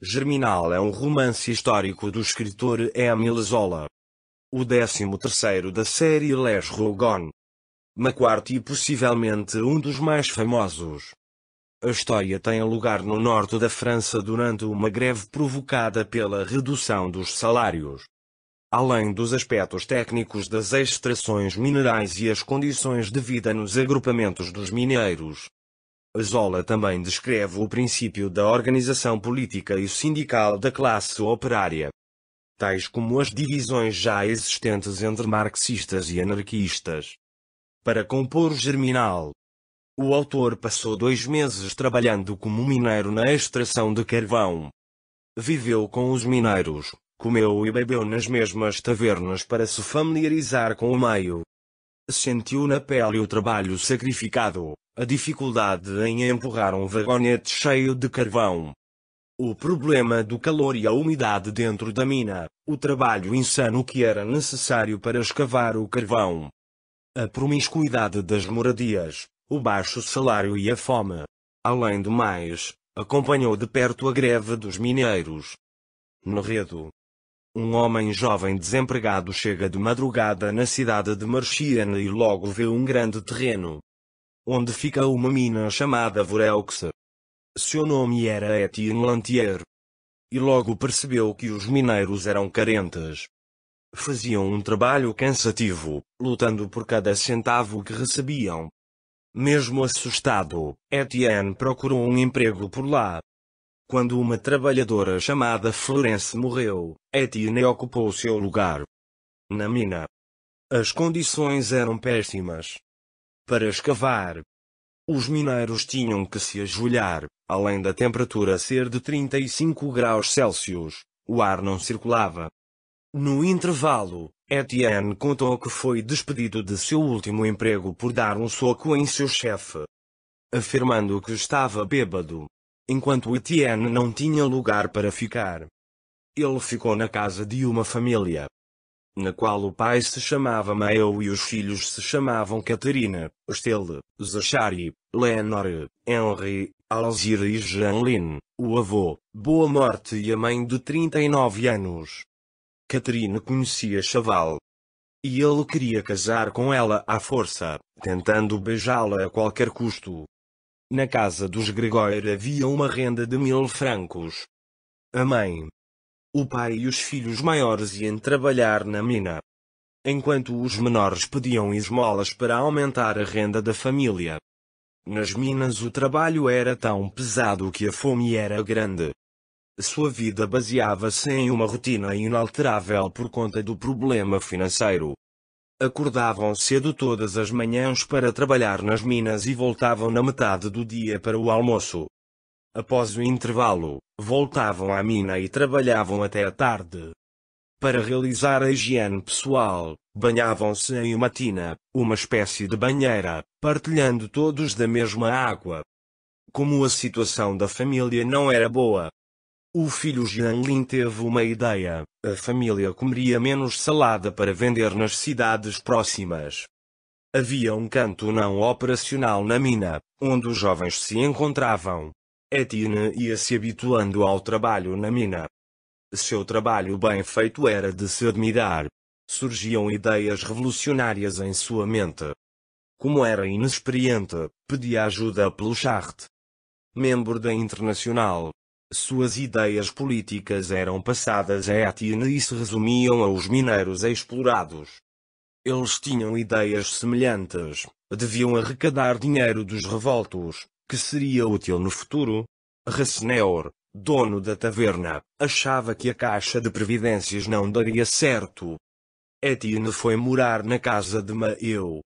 Germinal é um romance histórico do escritor Émile Zola. O 13º da série Les Rougon. McQuarrie e possivelmente um dos mais famosos. A história tem lugar no norte da França durante uma greve provocada pela redução dos salários. Além dos aspectos técnicos das extrações minerais e as condições de vida nos agrupamentos dos mineiros, Zola também descreve o princípio da organização política e sindical da classe operária, tais como as divisões já existentes entre marxistas e anarquistas. Para compor Germinal, o autor passou 2 meses trabalhando como mineiro na extração de carvão. Viveu com os mineiros, comeu e bebeu nas mesmas tavernas para se familiarizar com o meio. Sentiu na pele o trabalho sacrificado, a dificuldade em empurrar um vagonete cheio de carvão, o problema do calor e a umidade dentro da mina, o trabalho insano que era necessário para escavar o carvão, a promiscuidade das moradias, o baixo salário e a fome. Além do mais, acompanhou de perto a greve dos mineiros. Enredo. Um homem jovem desempregado chega de madrugada na cidade de Marchienne e logo vê um grande terreno, onde fica uma mina chamada Voreux. Seu nome era Etienne Lantier. E logo percebeu que os mineiros eram carentes. Faziam um trabalho cansativo, lutando por cada centavo que recebiam. Mesmo assustado, Etienne procurou um emprego por lá. Quando uma trabalhadora chamada Florence morreu, Etienne ocupou seu lugar. Na mina, as condições eram péssimas. Para escavar, os mineiros tinham que se ajoelhar, além da temperatura ser de 35 graus Celsius, o ar não circulava. No intervalo, Etienne contou que foi despedido de seu último emprego por dar um soco em seu chefe, afirmando que estava bêbado, enquanto Etienne não tinha lugar para ficar. Ele ficou na casa de uma família, na qual o pai se chamava Maeu e os filhos se chamavam Catherine, Estelle, Zachary, Léonore, Henri, Alzire e Jeanline, o avô, Boa Morte e a mãe de 39 anos. Catherine conhecia Chaval, e ele queria casar com ela à força, tentando beijá-la a qualquer custo. Na casa dos Gregor havia uma renda de 1000 francos. A mãe, o pai e os filhos maiores iam trabalhar na mina, enquanto os menores pediam esmolas para aumentar a renda da família. Nas minas o trabalho era tão pesado que a fome era grande. Sua vida baseava-se em uma rotina inalterável por conta do problema financeiro. Acordavam cedo todas as manhãs para trabalhar nas minas e voltavam na metade do dia para o almoço. Após o intervalo, voltavam à mina e trabalhavam até a tarde. Para realizar a higiene pessoal, banhavam-se em uma tina, uma espécie de banheira, partilhando todos da mesma água. Como a situação da família não era boa, o filho Jeanlin teve uma ideia: a família comeria menos salada para vender nas cidades próximas. Havia um canto não operacional na mina, onde os jovens se encontravam. Etienne ia se habituando ao trabalho na mina. Seu trabalho bem feito era de se admirar. Surgiam ideias revolucionárias em sua mente. Como era inexperiente, pedia ajuda a Pluchart, membro da Internacional. Suas ideias políticas eram passadas a Etienne e se resumiam aos mineiros explorados. Eles tinham ideias semelhantes, deviam arrecadar dinheiro dos revoltos, que seria útil no futuro. Rasseneur, dono da taverna, achava que a caixa de previdências não daria certo. Etienne foi morar na casa de Maeu.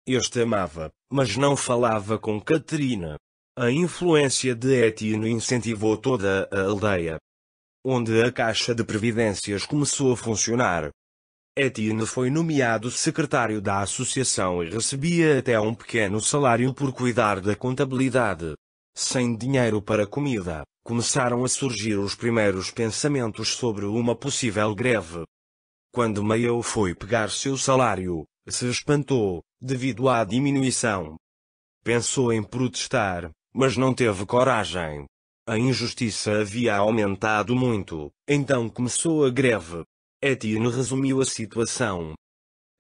Este amava, mas não falava com Catherine. A influência de Etienne incentivou toda a aldeia, onde a caixa de previdências começou a funcionar. Etienne foi nomeado secretário da associação e recebia até um pequeno salário por cuidar da contabilidade. Sem dinheiro para comida, começaram a surgir os primeiros pensamentos sobre uma possível greve. Quando Maeu foi pegar seu salário, se espantou, devido à diminuição. Pensou em protestar, mas não teve coragem. A injustiça havia aumentado muito, então começou a greve. Etienne resumiu a situação.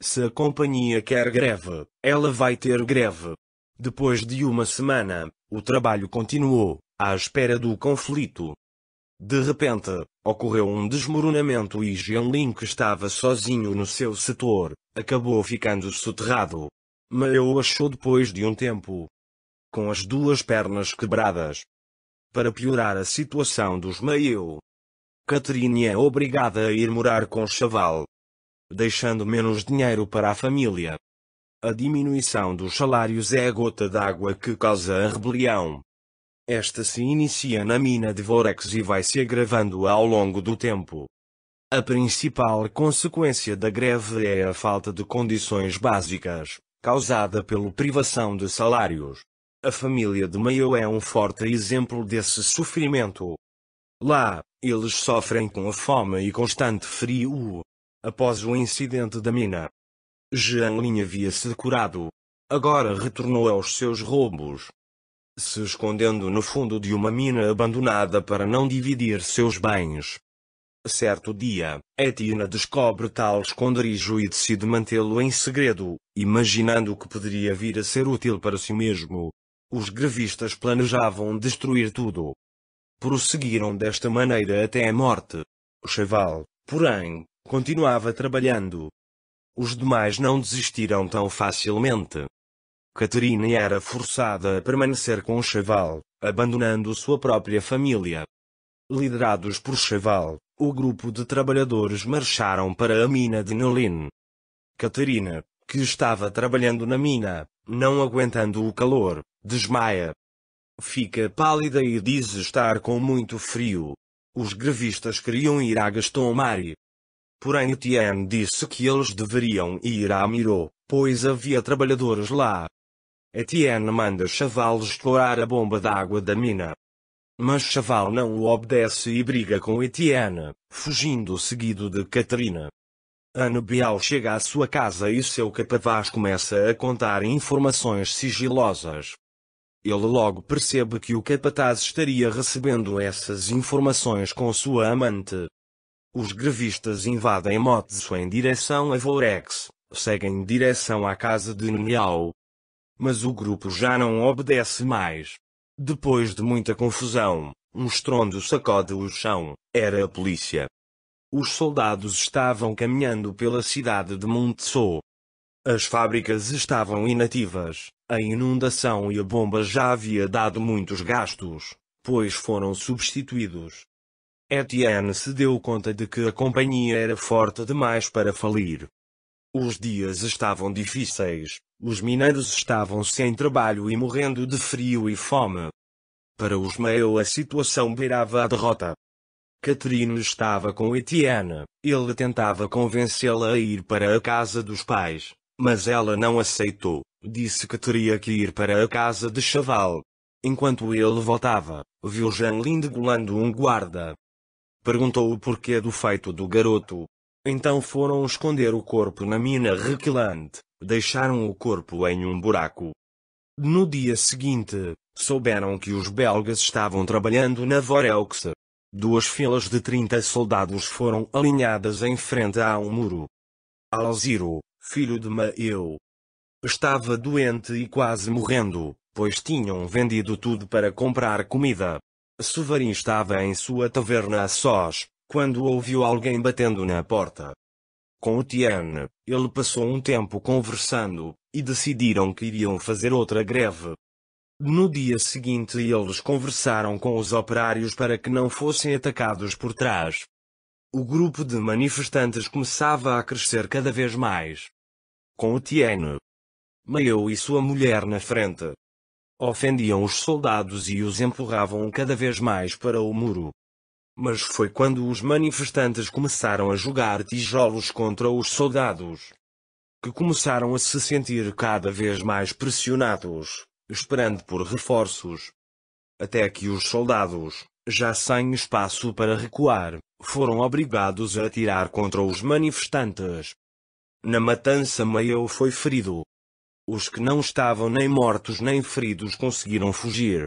Se a companhia quer greve, ela vai ter greve. Depois de uma semana, o trabalho continuou, à espera do conflito. De repente, ocorreu um desmoronamento e Jeanlin, que estava sozinho no seu setor, acabou ficando soterrado. Mayo achou depois de um tempo, com as duas pernas quebradas. Para piorar a situação dos Mayo, Catherine é obrigada a ir morar com Chaval, deixando menos dinheiro para a família. A diminuição dos salários é a gota d'água que causa a rebelião. Esta se inicia na mina de Vorex e vai se agravando ao longo do tempo. A principal consequência da greve é a falta de condições básicas, causada pela privação de salários. A família de Mayo é um forte exemplo desse sofrimento. Lá, eles sofrem com a fome e constante frio. Após o incidente da mina, Jeanlin havia-se curado. Agora retornou aos seus roubos, se escondendo no fundo de uma mina abandonada para não dividir seus bens. Certo dia, Etienne descobre tal esconderijo e decide mantê-lo em segredo, imaginando que poderia vir a ser útil para si mesmo. Os grevistas planejavam destruir tudo. Prosseguiram desta maneira até a morte. O Cheval, porém, continuava trabalhando. Os demais não desistiram tão facilmente. Catherine era forçada a permanecer com Cheval, abandonando sua própria família. Liderados por Cheval, o grupo de trabalhadores marcharam para a mina de Nolin. Catherine, que estava trabalhando na mina, não aguentando o calor, desmaia. Fica pálida e diz estar com muito frio. Os grevistas queriam ir a Gaston-Marie. Porém Etienne disse que eles deveriam ir a Miro, pois havia trabalhadores lá. Etienne manda Chaval explorar a bomba d'água da mina. Mas Chaval não o obedece e briga com Etienne, fugindo seguido de Catherine. Anne Bial chega à sua casa e seu capataz começa a contar informações sigilosas. Ele logo percebe que o capataz estaria recebendo essas informações com sua amante. Os grevistas invadem Motsu em direção a Vorex, seguem em direção à casa de Niao. Mas o grupo já não obedece mais. Depois de muita confusão, um estrondo sacode o chão. Era a polícia. Os soldados estavam caminhando pela cidade de Montceau. As fábricas estavam inativas, a inundação e a bomba já havia dado muitos gastos, pois foram substituídos. Etienne se deu conta de que a companhia era forte demais para falir. Os dias estavam difíceis, os mineiros estavam sem trabalho e morrendo de frio e fome. Para os Mayo a situação beirava a derrota. Catherine estava com Etienne, ele tentava convencê-la a ir para a casa dos pais, mas ela não aceitou, disse que teria que ir para a casa de Chaval. Enquanto ele voltava, viu Jeanlin degolando um guarda. Perguntou o porquê do feito do garoto. Então foram esconder o corpo na mina requilante, deixaram o corpo em um buraco. No dia seguinte, souberam que os belgas estavam trabalhando na Vorex. 2 filas de 30 soldados foram alinhadas em frente a um muro. Alziro, filho de Mayo, estava doente e quase morrendo, pois tinham vendido tudo para comprar comida. Souvarin estava em sua taverna a sós, quando ouviu alguém batendo na porta. Com Etienne, ele passou um tempo conversando, e decidiram que iriam fazer outra greve. No dia seguinte eles conversaram com os operários para que não fossem atacados por trás. O grupo de manifestantes começava a crescer cada vez mais. Com Etienne, Mayo e sua mulher na frente, ofendiam os soldados e os empurravam cada vez mais para o muro. Mas foi quando os manifestantes começaram a jogar tijolos contra os soldados, que começaram a se sentir cada vez mais pressionados, esperando por reforços. Até que os soldados, já sem espaço para recuar, foram obrigados a atirar contra os manifestantes. Na matança Mayo foi ferido. Os que não estavam nem mortos nem feridos conseguiram fugir.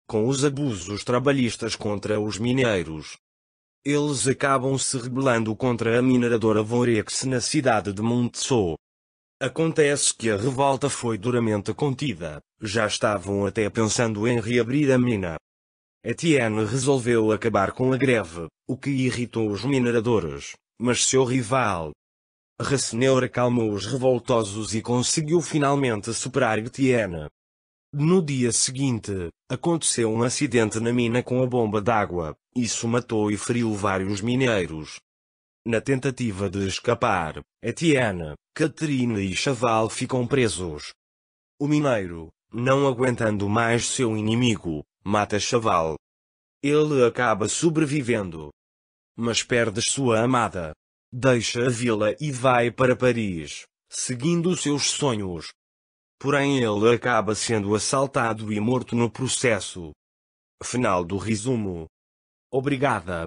com os abusos trabalhistas contra os mineiros. Eles acabam se rebelando contra a mineradora Vorex na cidade de Montsou. Acontece que a revolta foi duramente contida, já estavam até pensando em reabrir a mina. Etienne resolveu acabar com a greve, o que irritou os mineradores, mas seu rival, Rasseneur, acalmou os revoltosos e conseguiu finalmente superar Etienne. No dia seguinte, aconteceu um acidente na mina com a bomba d'água. Isso matou e feriu vários mineiros. Na tentativa de escapar, Etienne, Catherine e Chaval ficam presos. O mineiro, não aguentando mais seu inimigo, mata Chaval. Ele acaba sobrevivendo, mas perde sua amada. Deixa a vila e vai para Paris, seguindo seus sonhos. Porém ele acaba sendo assaltado e morto no processo. Final do resumo. Obrigada.